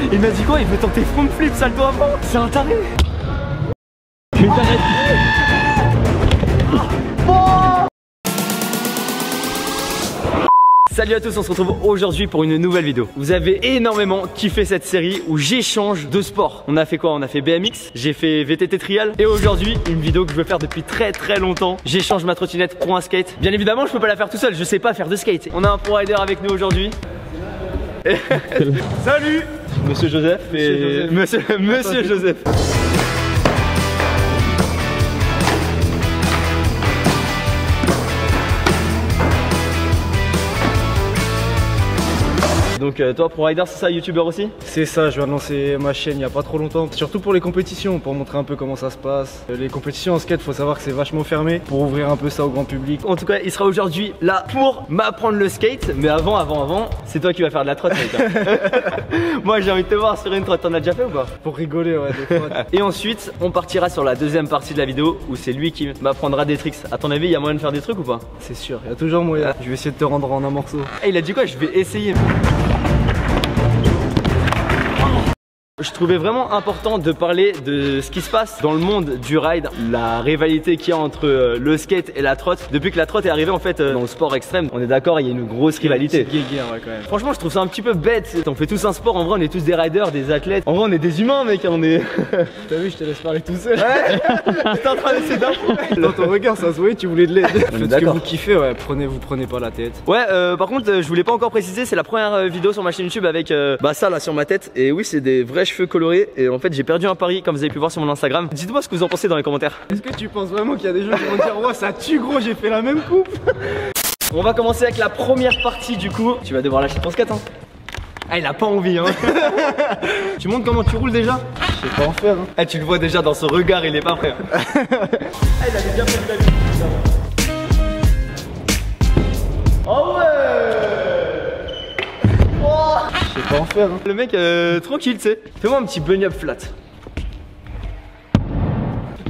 Il m'a dit quoi? Il veut tenter front flip salto avant. C'est un taré. Mais t'arrêtes. Salut à tous, on se retrouve aujourd'hui pour une nouvelle vidéo. Vous avez énormément kiffé cette série où j'échange de sport. On a fait quoi? On a fait BMX, j'ai fait VTT trial et aujourd'hui une vidéo que je veux faire depuis très longtemps. J'échange ma trottinette pour un skate. Bien évidemment je peux pas la faire tout seul, je sais pas faire de skate. On a un pro rider avec nous aujourd'hui. Salut Monsieur Joseph et Monsieur Joseph. Donc toi Pro Rider c'est ça, youtubeur aussi? C'est ça, je viens de lancer ma chaîne il n'y a pas trop longtemps. Surtout pour les compétitions, pour montrer un peu comment ça se passe. Les compétitions en skate, faut savoir que c'est vachement fermé pour ouvrir un peu ça au grand public. En tout cas il sera aujourd'hui là pour m'apprendre le skate. Mais avant, c'est toi qui vas faire de la trotte mec. Moi j'ai envie de te voir sur une trotte, t'en as déjà fait ou pas? Pour rigoler, ouais, des fois. Et ensuite on partira sur la deuxième partie de la vidéo où c'est lui qui m'apprendra des tricks. À ton avis il y a moyen de faire des trucs ou pas? C'est sûr, il y a toujours moyen. Je vais essayer de te rendre en un morceau. Et il a dit quoi? Je vais essayer. Je trouvais vraiment important de parler de ce qui se passe dans le monde du ride, la rivalité qu'il y a entre le skate et la trotte. Depuis que la trotte est arrivée en fait dans le sport extrême, on est d'accord, il y a une grosse rivalité. Guéguerre, ouais, quand même. Franchement je trouve ça un petit peu bête. On fait tous un sport, en vrai on est tous des riders, des athlètes. En vrai on est des humains mec, on est... T'as vu, je te laisse parler tout seul. Ouais. J'étais en train d'essayer d'info. Dans ton regard ça se voyait, tu voulais de l'aide. Faites ce que vous kiffez, ouais, vous prenez pas la tête. Ouais par contre je voulais pas encore préciser, c'est la première vidéo sur ma chaîne YouTube avec ça là sur ma tête. Et oui c'est des vrais cheveux colorés. Et en fait j'ai perdu un pari comme vous avez pu voir sur mon Instagram. Dites-moi ce que vous en pensez dans les commentaires. Est-ce que tu penses vraiment qu'il y a des gens qui vont dire ouais ça tue gros, j'ai fait la même coupe? On va commencer avec la première partie du coup. Tu vas devoir lâcher ton skate hein. Ah il a pas envie hein. Tu montres comment tu roules déjà? Je sais pas en faire hein. Ah tu le vois déjà dans son regard, il est pas prêt. Ah il avait bien fait la vie. Oh ouais. Je sais pas en faire hein. Le mec tranquille tu sais. Fais-moi un petit bunny up flat.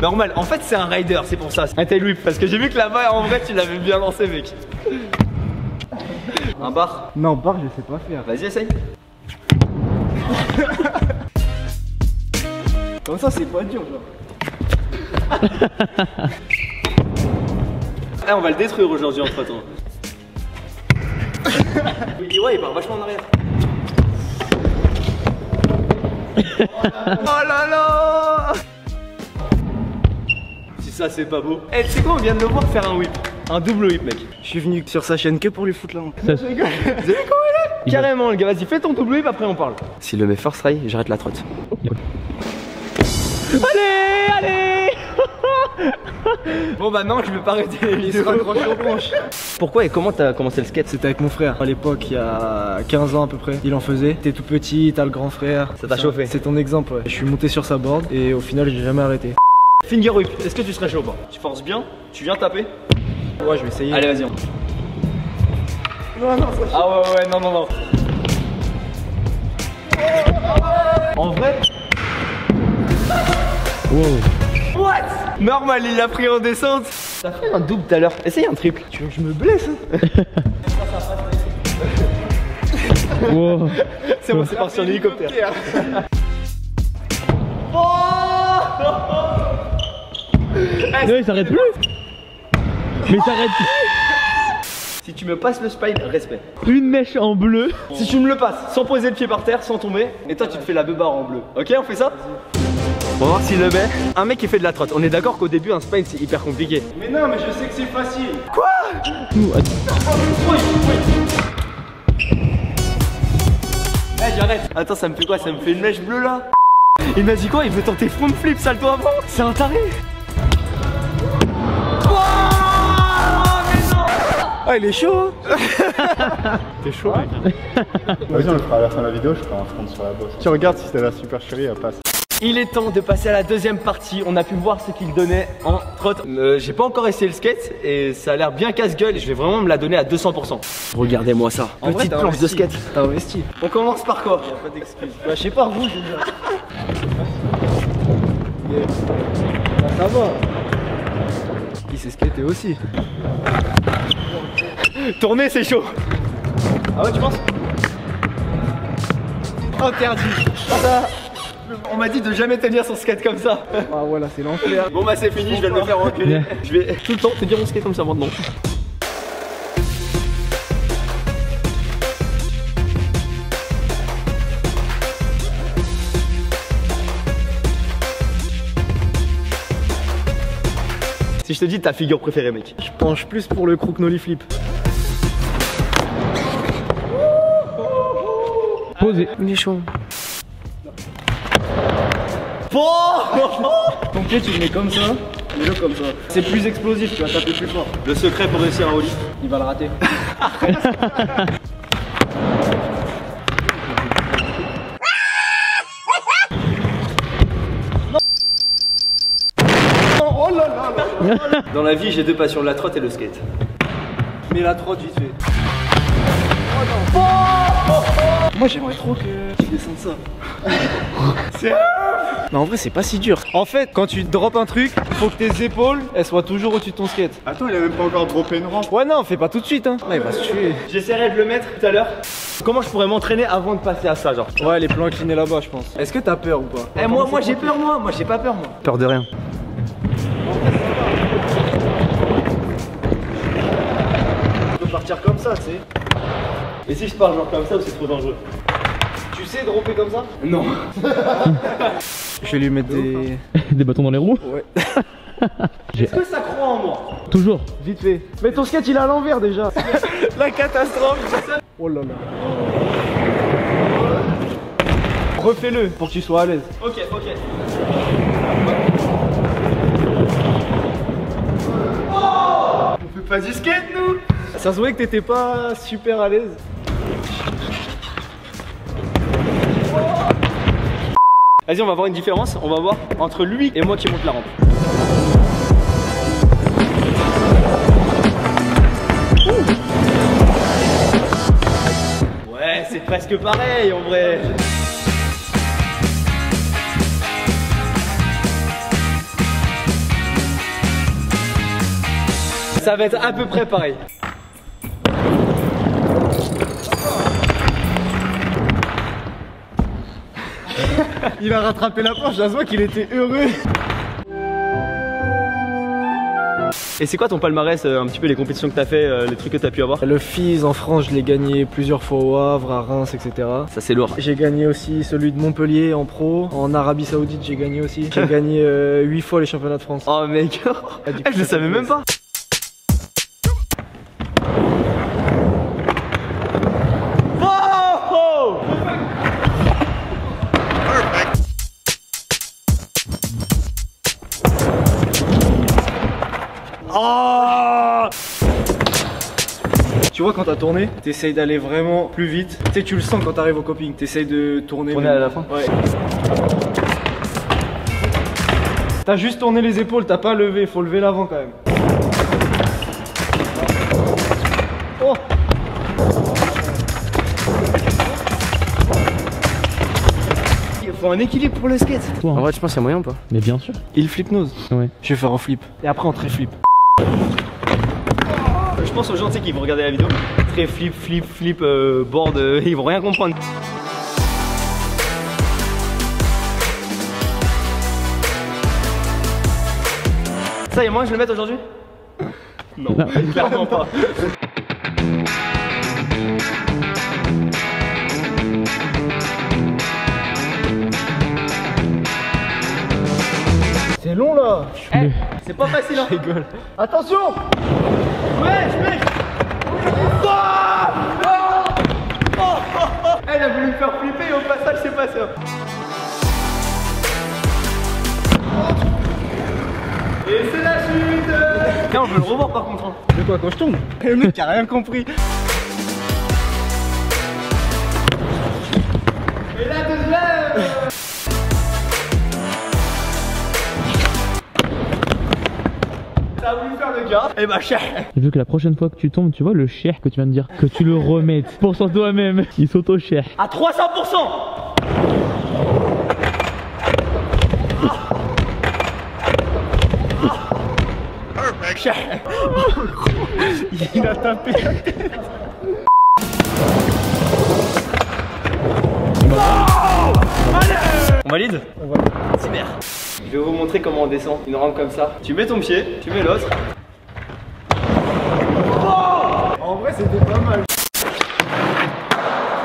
Normal, en fait c'est un rider, c'est pour ça. Un tail whip, parce que j'ai vu que là-bas en vrai tu l'avais bien lancé mec. Un bar? Non, bar je sais pas faire. Vas-y essaye. Comme ça c'est pas dur genre. Eh, on va le détruire aujourd'hui entre temps. Ouais il part vachement en arrière. Oh là là. Si ça c'est pas beau. Eh tu sais quoi, on vient de le voir faire un whip. Un double whip mec. Je suis venu sur sa chaîne que pour lui foutre la honte. Vous avez vu comment il est? Carrément le gars, vas-y fais ton double whip après on parle. S'il le met first try, j'arrête la trotte. Allez. Bon bah non je vais pas arrêter les vidéos. Pourquoi et comment t'as commencé le skate? C'était avec mon frère à l'époque, il y a 15 ans à peu près. Il en faisait. T'es tout petit, t'as le grand frère. Ça t'a chauffé? C'est ton exemple ouais. Je suis monté sur sa board et au final j'ai jamais arrêté. Finger whip, est-ce que tu serais chaud ou pas? Tu forces bien, tu viens taper. Ouais je vais essayer. Allez vas-y. Non non ça. Ah ouais non. En vrai. Wow. What? Normal il l'a pris en descente. T'as fait un double tout à l'heure, essaye un triple. Tu veux que je me blesse hein? Wow. C'est bon c'est parti en hélicoptère. Non il s'arrête plus. Mais s'arrête. Si tu me passes le spine, respect. Une mèche en bleu. Si tu me le passes sans poser le pied par terre, sans tomber, et toi tu te fais la beubare en bleu. Ok on fait ça? On va voir s'il le met. Un mec qui fait de la trotte, on est d'accord qu'au début un spine c'est hyper compliqué. Mais non mais je sais que c'est facile. Quoi? Eh j'arrête. Attends ça me fait quoi? Ça me fait une mèche bleue là. Il m'a dit quoi? Il veut tenter front flip salto avant. C'est un taré. Ah il est chaud hein. T'es chaud mec. Vas-y on le fera à la fin de la vidéo, je ferai un front sur la bosse. Tu regardes si t'as la super chérie, elle passe. Il est temps de passer à la deuxième partie. On a pu voir ce qu'il donnait en trotte. J'ai pas encore essayé le skate et ça a l'air bien casse-gueule et je vais vraiment me la donner à 200%. Regardez-moi ça. En Petite vrai, planche de skate. T'as investi. On commence par quoi? Y'a pas d'excuse. Bah je sais pas rouge déjà. Ça va. Il sait skater aussi. Tourner c'est chaud. Ah ouais tu penses? Interdit. Ça, on m'a dit de jamais tenir son skate comme ça. Ah voilà, c'est l'enfer. Bon bah c'est fini, je vais me faire enculer. Je vais tout le temps tenir mon skate comme ça maintenant. Si je te dis ta figure préférée, mec. Je penche plus pour le crook nollie flip. Posé. Il est chaud. Bon. Ton pied, tu le mets comme ça, mets-le comme ça. C'est plus explosif, tu vas taper plus fort. Le secret pour réussir un ollie. Il va le rater. Oh là là là. Dans la vie, j'ai deux passions, la trotte et le skate. Mais la trotte, vite fait. Moi j'aimerais trop que tu descendes ça. C'est mais en vrai c'est pas si dur. En fait quand tu drops un truc, faut que tes épaules elles soient toujours au-dessus de ton skate. Attends, il a même pas encore droppé une rampe. Ouais non, fais pas tout de suite hein. Là il va se tuer. J'essaierai de le mettre tout à l'heure. Comment je pourrais m'entraîner avant de passer à ça, genre? Ouais les plans inclinés là-bas je pense. Est-ce que t'as peur ou pas? Eh moi j'ai peur, moi j'ai pas peur, moi. Peur de rien. Tu peux partir comme ça, tu sais. Et si je pars genre comme ça ou c'est trop dangereux? Tu sais dropper comme ça? Non. Je vais lui mettre des... Des bâtons dans les roues. Ouais. Est-ce que ça croit en moi? Toujours. Vite fait. Mais ton skate il est à l'envers déjà. La catastrophe. Oh là là. Refais-le pour que tu sois à l'aise. Ok, ok. On fait pas du skate nous. Ça se voyait que t'étais pas super à l'aise. Vas-y, on va voir une différence, on va voir entre lui et moi qui monte la rampe. Ouais, c'est presque pareil en vrai. Ça va être à peu près pareil. Il a rattrapé la planche, ça se voit qu'il était heureux. Et c'est quoi ton palmarès, un petit peu les compétitions que t'as fait, les trucs que t'as pu avoir? Le FIS en France, je l'ai gagné plusieurs fois au Havre, à Reims, etc. Ça c'est lourd. J'ai gagné aussi celui de Montpellier en pro. En Arabie Saoudite, j'ai gagné aussi. J'ai gagné 8 fois les championnats de France. Oh mec, je le savais même pas. Oh! Tu vois quand t'as tourné, t'essayes d'aller vraiment plus vite. Tu sais, tu le sens quand t'arrives au coping. T'essayes de tourner. Tourner à la fin. Ouais. T'as juste tourné les épaules, t'as pas levé. Faut lever l'avant quand même. Oh! Il faut un équilibre pour le skate. Toi, hein. En vrai, tu penses qu'il y a moyen ou pas? Mais bien sûr. Il flip nose. Ouais. Je vais faire en flip. Et après en très flip. Je pense aux gens qui vont regarder la vidéo. Très flip, board, ils vont rien comprendre. Ça y est, moi je le mets aujourd'hui? Non, clairement pas. C'est long là. Hey, c'est pas facile hein. Je rigole. Attention! Mec! Elle a voulu me faire flipper et au passage c'est passé. Et c'est la chute. Tiens, on veut le revoir par contre. De quoi quand je tombe? Le mec a rien compris. Et la deuxième. Ça a voulu faire le gars. Et bah cher. Je veux que la prochaine fois que tu tombes, tu vois le cher que tu viens de dire, que tu le remettes pour sur toi-même. Il s'auto-cher. À 300%. Cher. Il a tapé la tête. valide? On va. Super. Je vais vous montrer comment on descend une rampe comme ça. Tu mets ton pied, tu mets l'autre. En vrai, c'était pas mal.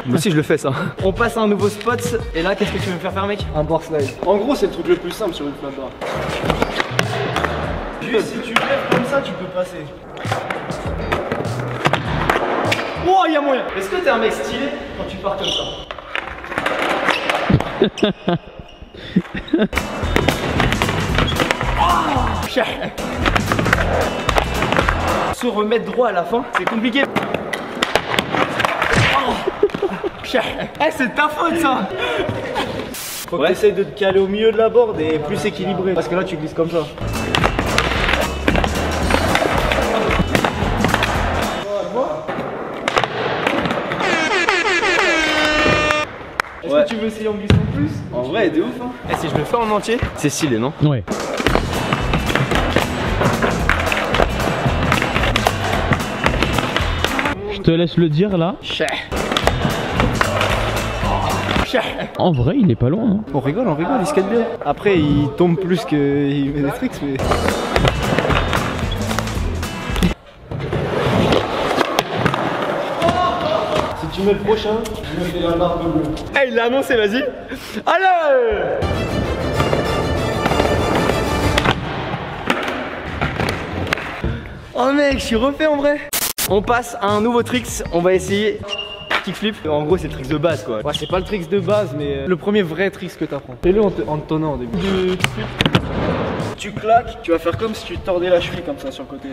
Moi aussi je le fais ça. On passe à un nouveau spot et là qu'est-ce que tu veux me faire mec? Un board slide. En gros, c'est le truc le plus simple sur une flat bar. Juste si tu lèves comme ça, tu peux passer. Oh y'a moyen. Est-ce que t'es un mec stylé quand tu pars comme ça? Se remettre droit à la fin, c'est compliqué. Eh, c'est de ta faute ça. Faut que tu essayes de te caler au milieu de la board et plus équilibré. Parce que là, tu glisses comme ça. Est-ce que tu veux essayer en glissant plus? En vrai, de ouf hein. Eh, si je le fais en entier, c'est stylé non? Ouais. Je te laisse le dire là. En vrai, il est pas loin. Hein. On rigole, il skate bien. Après, il tombe plus qu'il met des tricks, mais. Si tu mets le prochain, je me fais la barre bleue. Eh, il l'a annoncé, vas-y. Allez! Oh mec, je suis refait en vrai. On passe à un nouveau tricks, on va essayer kickflip. En gros c'est le tricks de base quoi. Ouais, c'est pas le tricks de base, mais le premier vrai tricks que t'apprends. Fais-le en te tonnant au début. Tu claques, tu vas faire comme si tu tordais la cheville comme ça sur le côté.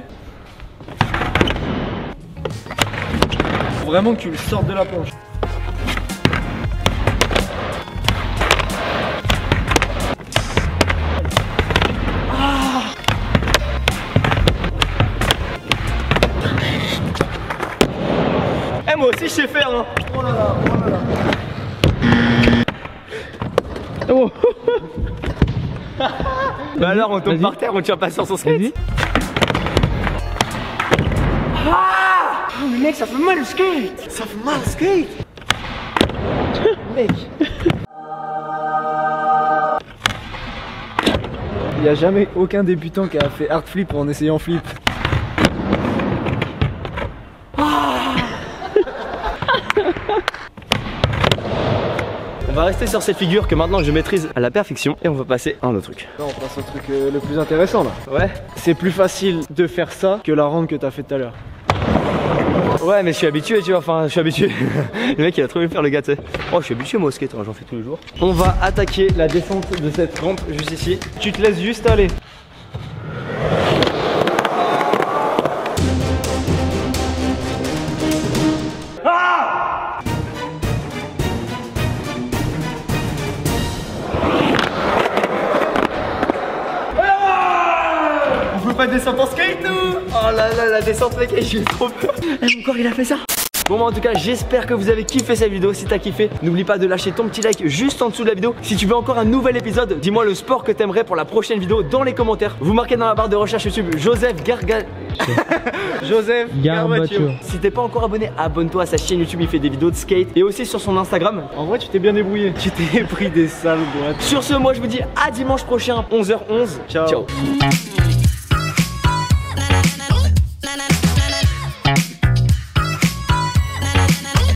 Faut vraiment que tu le sortes de la planche. Eh, moi aussi je sais faire hein. Oh là là, oh là là. Oh. Bah alors on tombe par terre, on tient pas sur son skate. Ah oh, mais mec ça fait mal le skate. Ça fait mal, skate. Mec. Il n'y a jamais aucun débutant qui a fait hard flip en essayant flip. On va rester sur cette figure que maintenant je maîtrise à la perfection et on va passer à un autre truc. Là, on passe au truc le plus intéressant là. Ouais. C'est plus facile de faire ça que la rampe que t'as fait tout à l'heure. Ouais mais je suis habitué tu vois, enfin je suis habitué. Le mec il a trop aimé faire le gars tu sais. Oh je suis habitué moi au skate, hein, j'en fais tous les jours. On va attaquer la descente de cette rampe juste ici. Tu te laisses juste aller. Pas descendre en skate ou? Oh là là la descente mec, j'ai trop peur. Mon corps il a fait ça. Bon bah en tout cas j'espère que vous avez kiffé cette vidéo. Si t'as kiffé, n'oublie pas de lâcher ton petit like juste en dessous de la vidéo. Si tu veux encore un nouvel épisode, dis-moi le sport que t'aimerais pour la prochaine vidéo dans les commentaires. Vous marquez dans la barre de recherche YouTube Joseph Joseph Garbatio. Si t'es pas encore abonné, abonne-toi à sa chaîne YouTube, il fait des vidéos de skate et aussi sur son Instagram. En vrai tu t'es bien débrouillé. Tu t'es pris des sales boîtes. Sur ce moi je vous dis à dimanche prochain 11h11. Ciao.